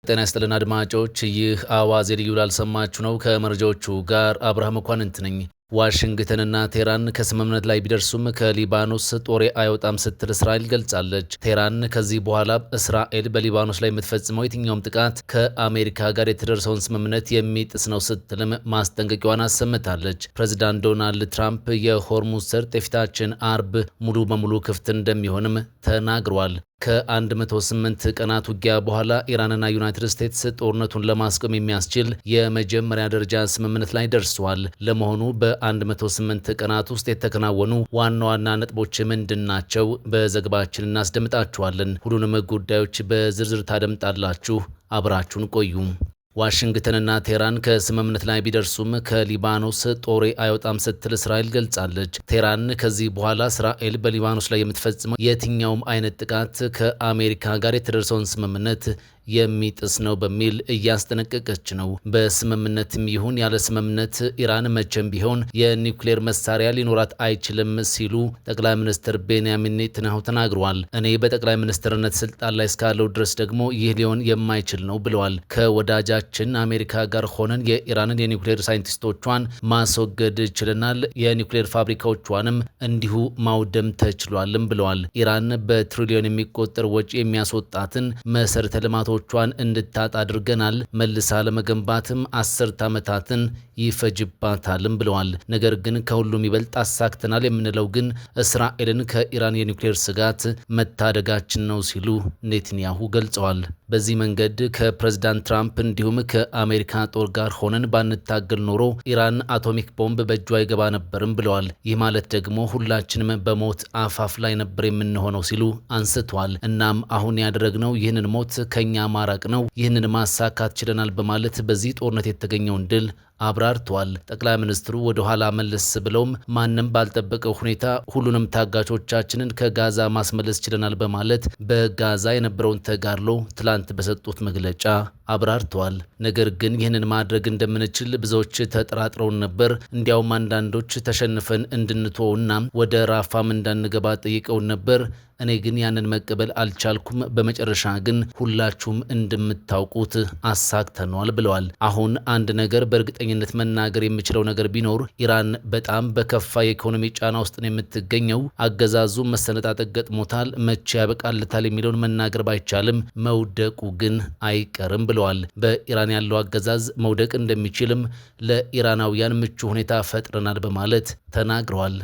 ጤና ይስጥልን አድማጮች፣ ይህ አዋዜ ልዩ ላልሰማችሁ ነው። ከመረጃዎቹ ጋር አብርሃም መኳንንት ነኝ። ዋሽንግተንና ቴህራን ከስምምነት ላይ ቢደርሱም ከሊባኖስ ጦሬ አይወጣም ስትል እስራኤል ገልጻለች። ቴህራን ከዚህ በኋላ እስራኤል በሊባኖስ ላይ የምትፈጽመው የትኛውም ጥቃት ከአሜሪካ ጋር የተደረሰውን ስምምነት የሚጥስ ነው ስትልም ማስጠንቀቂያዋን አሰምታለች። ፕሬዚዳንት ዶናልድ ትራምፕ የሆርሙዝ ሰርጥ የፊታችን አርብ ሙሉ በሙሉ ክፍት እንደሚሆንም ተናግሯል። ከ108 ቀናት ውጊያ በኋላ ኢራንና ዩናይትድ ስቴትስ ጦርነቱን ለማስቆም የሚያስችል የመጀመሪያ ደረጃ ስምምነት ላይ ደርሰዋል። ለመሆኑ በ108 ቀናት ውስጥ የተከናወኑ ዋና ዋና ነጥቦች ምንድናቸው? በዘገባችን እናስደምጣችኋለን። ሁሉንም ጉዳዮች በዝርዝር ታደምጣላችሁ። አብራችሁን ቆዩ። ዋሽንግተንና ቴህራን ከስምምነት ላይ ቢደርሱም ከሊባኖስ ጦሬ አይወጣም ስትል እስራኤል ገልጻለች። ቴህራን ከዚህ በኋላ እስራኤል በሊባኖስ ላይ የምትፈጽመው የትኛውም አይነት ጥቃት ከአሜሪካ ጋር የተደረሰውን ስምምነት የሚጥስ ነው በሚል እያስጠነቀቀች ነው። በስምምነትም ይሁን ያለ ስምምነት ኢራን መቼም ቢሆን የኒውክሌር መሳሪያ ሊኖራት አይችልም ሲሉ ጠቅላይ ሚኒስትር ቤንያሚን ኔታንያሁ ተናግረዋል። እኔ በጠቅላይ ሚኒስትርነት ስልጣን ላይ እስካለው ድረስ ደግሞ ይህ ሊሆን የማይችል ነው ብለዋል። ከወዳጃችን አሜሪካ ጋር ሆነን የኢራንን የኒውክሌር ሳይንቲስቶቿን ማስወገድ ችለናል፣ የኒውክሌር ፋብሪካዎቿንም እንዲሁ ማውደም ተችሏልም ብለዋል። ኢራን በትሪሊዮን የሚቆጠር ወጪ የሚያስወጣትን መሰረተ ልማቶ ቿን እንድታጣ አድርገናል። መልሳ ለመገንባትም 10 ዓመታትን ይፈጅባታልም ብለዋል። ነገር ግን ከሁሉም ይበልጥ አሳክተናል የምንለው ግን እስራኤልን ከኢራን የኒውክሌር ስጋት መታደጋችን ነው ሲሉ ኔታንያሁ ገልጸዋል። በዚህ መንገድ ከፕሬዝዳንት ትራምፕ እንዲሁም ከአሜሪካ ጦር ጋር ሆነን ባንታገል ኖሮ ኢራን አቶሚክ ቦምብ በእጇ አይገባ ነበርም ብለዋል። ይህ ማለት ደግሞ ሁላችንም በሞት አፋፍ ላይ ነበር የምንሆነው ሲሉ አንስተዋል። እናም አሁን ያደረግነው ይህንን ሞት ከኛ ማራቅ ነው። ይህንን ማሳካት ችለናል በማለት በዚህ ጦርነት የተገኘውን ድል አብራርተዋል። ጠቅላይ ሚኒስትሩ ወደ ኋላ መለስ ብለውም ማንም ባልጠበቀው ሁኔታ ሁሉንም ታጋቾቻችንን ከጋዛ ማስመለስ ችለናል በማለት በጋዛ የነበረውን ተጋድሎ ትላንት በሰጡት መግለጫ አብራርተዋል። ነገር ግን ይህንን ማድረግ እንደምንችል ብዙዎች ተጠራጥረውን ነበር። እንዲያውም አንዳንዶች ተሸንፈን እንድንተውና ወደ ራፋም እንዳንገባ ጠይቀውን ነበር። እኔ ግን ያንን መቀበል አልቻልኩም። በመጨረሻ ግን ሁላችሁም እንደምታውቁት አሳክተነዋል ብለዋል። አሁን አንድ ነገር በእርግጠኝነት መናገር የምችለው ነገር ቢኖር ኢራን በጣም በከፋ የኢኮኖሚ ጫና ውስጥ ነው የምትገኘው። አገዛዙ መሰነጣጠቅ ገጥሞታል። መቼ ያበቃልታል የሚለውን መናገር ባይቻልም መውደቁ ግን አይቀርም ብለዋል። በኢራን ያለው አገዛዝ መውደቅ እንደሚችልም ለኢራናውያን ምቹ ሁኔታ ፈጥረናል በማለት ተናግረዋል።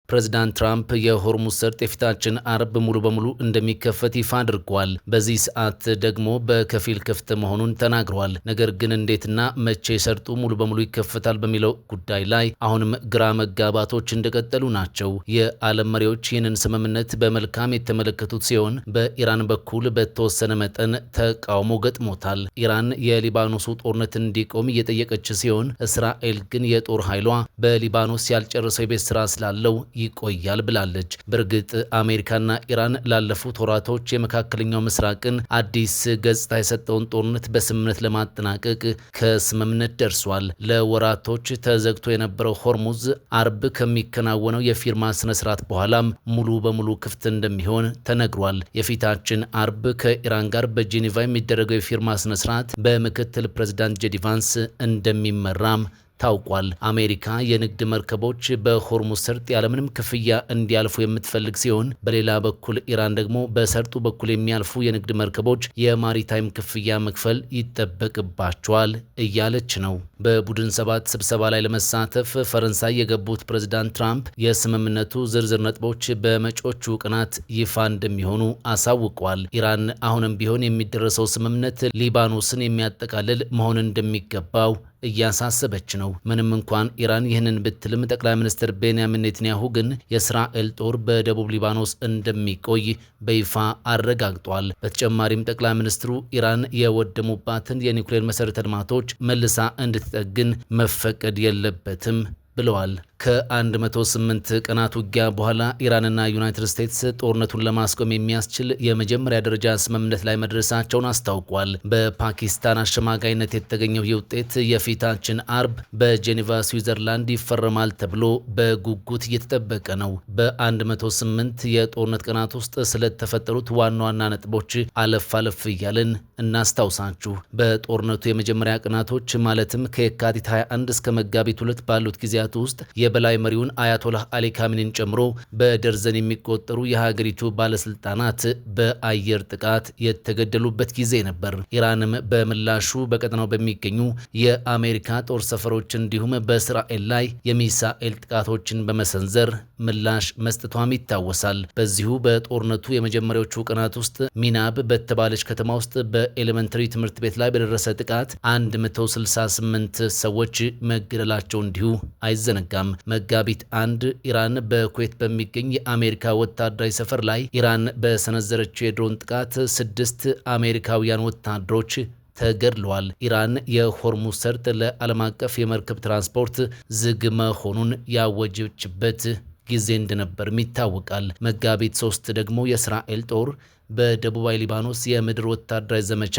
ፕሬዚዳንት ትራምፕ የሆርሙዝ ሰርጥ የፊታችን አርብ ሙሉ በሙሉ እንደሚከፈት ይፋ አድርጓል። በዚህ ሰዓት ደግሞ በከፊል ክፍት መሆኑን ተናግረዋል። ነገር ግን እንዴትና መቼ ሰርጡ ሙሉ በሙሉ ይከፈታል በሚለው ጉዳይ ላይ አሁንም ግራ መጋባቶች እንደቀጠሉ ናቸው። የዓለም መሪዎች ይህንን ስምምነት በመልካም የተመለከቱት ሲሆን በኢራን በኩል በተወሰነ መጠን ተቃውሞ ገጥሞታል። ኢራን የሊባኖሱ ጦርነት እንዲቆም እየጠየቀች ሲሆን፣ እስራኤል ግን የጦር ኃይሏ በሊባኖስ ያልጨረሰው የቤት ስራ ስላለው ይቆያል ብላለች። በእርግጥ አሜሪካና ኢራን ላለፉት ወራቶች የመካከለኛው ምስራቅን አዲስ ገጽታ የሰጠውን ጦርነት በስምምነት ለማጠናቀቅ ከስምምነት ደርሷል። ለወራቶች ተዘግቶ የነበረው ሆርሙዝ አርብ ከሚከናወነው የፊርማ ስነስርዓት በኋላም ሙሉ በሙሉ ክፍት እንደሚሆን ተነግሯል። የፊታችን አርብ ከኢራን ጋር በጄኔቫ የሚደረገው የፊርማ ስነስርዓት በምክትል ፕሬዝዳንት ጄዲ ቫንስ እንደሚመራም ታውቋል። አሜሪካ የንግድ መርከቦች በሆርሙዝ ሰርጥ ያለምንም ክፍያ እንዲያልፉ የምትፈልግ ሲሆን፣ በሌላ በኩል ኢራን ደግሞ በሰርጡ በኩል የሚያልፉ የንግድ መርከቦች የማሪታይም ክፍያ መክፈል ይጠበቅባቸዋል እያለች ነው። በቡድን 7 ስብሰባ ላይ ለመሳተፍ ፈረንሳይ የገቡት ፕሬዝዳንት ትራምፕ የስምምነቱ ዝርዝር ነጥቦች በመጪዎቹ ቀናት ይፋ እንደሚሆኑ አሳውቀዋል። ኢራን አሁንም ቢሆን የሚደረሰው ስምምነት ሊባኖስን የሚያጠቃልል መሆን እንደሚገባው እያሳሰበች ነው። ምንም እንኳን ኢራን ይህንን ብትልም ጠቅላይ ሚኒስትር ቤንያሚን ኔታንያሁ ግን የእስራኤል ጦር በደቡብ ሊባኖስ እንደሚቆይ በይፋ አረጋግጧል። በተጨማሪም ጠቅላይ ሚኒስትሩ ኢራን የወደሙባትን የኒውክሌር መሰረተ ልማቶች መልሳ እንድትጠግን መፈቀድ የለበትም ብለዋል። ከ108 ቀናት ውጊያ በኋላ ኢራንና ዩናይትድ ስቴትስ ጦርነቱን ለማስቆም የሚያስችል የመጀመሪያ ደረጃ ስምምነት ላይ መድረሳቸውን አስታውቋል። በፓኪስታን አሸማጋይነት የተገኘው ይህ ውጤት የፊታችን አርብ በጄኔቫ ስዊዘርላንድ ይፈረማል ተብሎ በጉጉት እየተጠበቀ ነው። በ108 የጦርነት ቀናት ውስጥ ስለተፈጠሩት ዋና ዋና ነጥቦች አለፍ አለፍ እያልን እናስታውሳችሁ። በጦርነቱ የመጀመሪያ ቀናቶች ማለትም ከየካቲት 21 እስከ መጋቢት 2 ባሉት ጊዜያት ውስጥ የበላይ መሪውን አያቶላህ አሊ ካሚኒን ጨምሮ በደርዘን የሚቆጠሩ የሀገሪቱ ባለስልጣናት በአየር ጥቃት የተገደሉበት ጊዜ ነበር። ኢራንም በምላሹ በቀጠናው በሚገኙ የአሜሪካ ጦር ሰፈሮች እንዲሁም በእስራኤል ላይ የሚሳኤል ጥቃቶችን በመሰንዘር ምላሽ መስጠቷም ይታወሳል። በዚሁ በጦርነቱ የመጀመሪያዎቹ ቀናት ውስጥ ሚናብ በተባለች ከተማ ውስጥ በኤሌመንተሪ ትምህርት ቤት ላይ በደረሰ ጥቃት 168 ሰዎች መገደላቸው እንዲሁ አይዘነጋም። መጋቢት 1 ኢራን በኩዌት በሚገኝ የአሜሪካ ወታደራዊ ሰፈር ላይ ኢራን በሰነዘረችው የድሮን ጥቃት 6 አሜሪካውያን ወታደሮች ተገድለዋል። ኢራን የሆርሙዝ ሰርጥ ለዓለም አቀፍ የመርከብ ትራንስፖርት ዝግ መሆኑን ያወጀችበት ጊዜ እንደነበርም ይታወቃል። መጋቢት 3 ደግሞ የእስራኤል ጦር በደቡባዊ ሊባኖስ የምድር ወታደራዊ ዘመቻ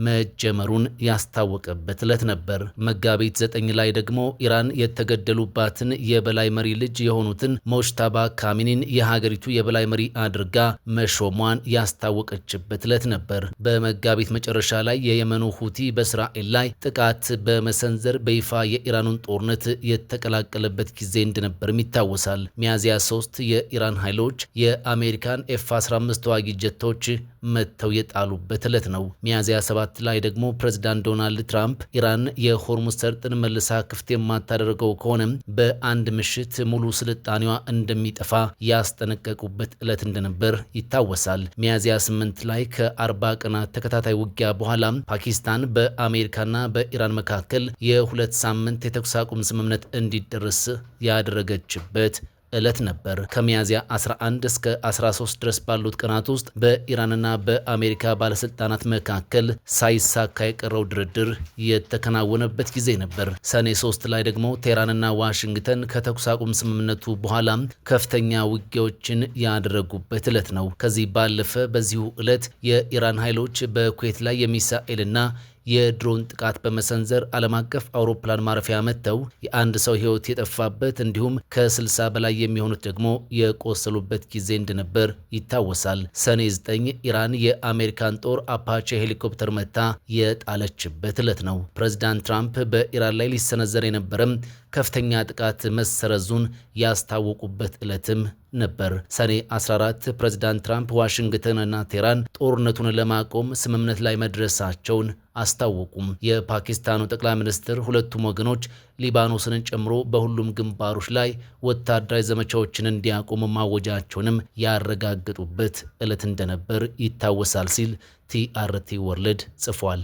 መጀመሩን ያስታወቀበት ዕለት ነበር። መጋቢት 9 ላይ ደግሞ ኢራን የተገደሉባትን የበላይ መሪ ልጅ የሆኑትን ሞጅታባ ካሚኒን የሀገሪቱ የበላይ መሪ አድርጋ መሾሟን ያስታወቀችበት ዕለት ነበር። በመጋቢት መጨረሻ ላይ የየመኑ ሁቲ በእስራኤል ላይ ጥቃት በመሰንዘር በይፋ የኢራኑን ጦርነት የተቀላቀለበት ጊዜ እንደነበርም ይታወሳል። ሚያዝያ 3 የኢራን ኃይሎች የአሜሪካን F-15 ተዋጊ ጀቶች መተው የጣሉበት ዕለት ነው። ሚያዝያ 7 ላይ ደግሞ ፕሬዝዳንት ዶናልድ ትራምፕ ኢራን የሆርሙዝ ሰርጥን መልሳ ክፍት የማታደርገው ከሆነ በአንድ ምሽት ሙሉ ስልጣኔዋ እንደሚጠፋ ያስጠነቀቁበት ዕለት እንደነበር ይታወሳል። ሚያዝያ 8 ላይ ከ40 ቀናት ተከታታይ ውጊያ በኋላ ፓኪስታን በአሜሪካና በኢራን መካከል የ2 ሳምንት የተኩስ አቁም ስምምነት እንዲደረስ ያደረገችበት ዕለት ነበር። ከሚያዝያ 11 እስከ 13 ድረስ ባሉት ቀናት ውስጥ በኢራንና በአሜሪካ ባለስልጣናት መካከል ሳይሳካ የቀረው ድርድር የተከናወነበት ጊዜ ነበር። ሰኔ 3 ላይ ደግሞ ቴህራንና ዋሽንግተን ከተኩስ አቁም ስምምነቱ በኋላ ከፍተኛ ውጊያዎችን ያደረጉበት ዕለት ነው። ከዚህ ባለፈ በዚሁ ዕለት የኢራን ኃይሎች በኩዌት ላይ የሚሳኤልና የድሮን ጥቃት በመሰንዘር ዓለም አቀፍ አውሮፕላን ማረፊያ መጥተው የአንድ ሰው ሕይወት የጠፋበት እንዲሁም ከ60 በላይ የሚሆኑት ደግሞ የቆሰሉበት ጊዜ እንደነበር ይታወሳል። ሰኔ 9 ኢራን የአሜሪካን ጦር አፓቼ ሄሊኮፕተር መታ የጣለችበት ዕለት ነው። ፕሬዝዳንት ትራምፕ በኢራን ላይ ሊሰነዘር የነበረም ከፍተኛ ጥቃት መሰረዙን ያስታወቁበት ዕለትም ነበር። ሰኔ 14 ፕሬዝዳንት ትራምፕ ዋሽንግተንና ቴህራን ጦርነቱን ለማቆም ስምምነት ላይ መድረሳቸውን አስታወቁም። የፓኪስታኑ ጠቅላይ ሚኒስትር ሁለቱም ወገኖች ሊባኖስን ጨምሮ በሁሉም ግንባሮች ላይ ወታደራዊ ዘመቻዎችን እንዲያቆሙ ማወጃቸውንም ያረጋገጡበት ዕለት እንደነበር ይታወሳል ሲል ቲአርቲ ወርልድ ጽፏል።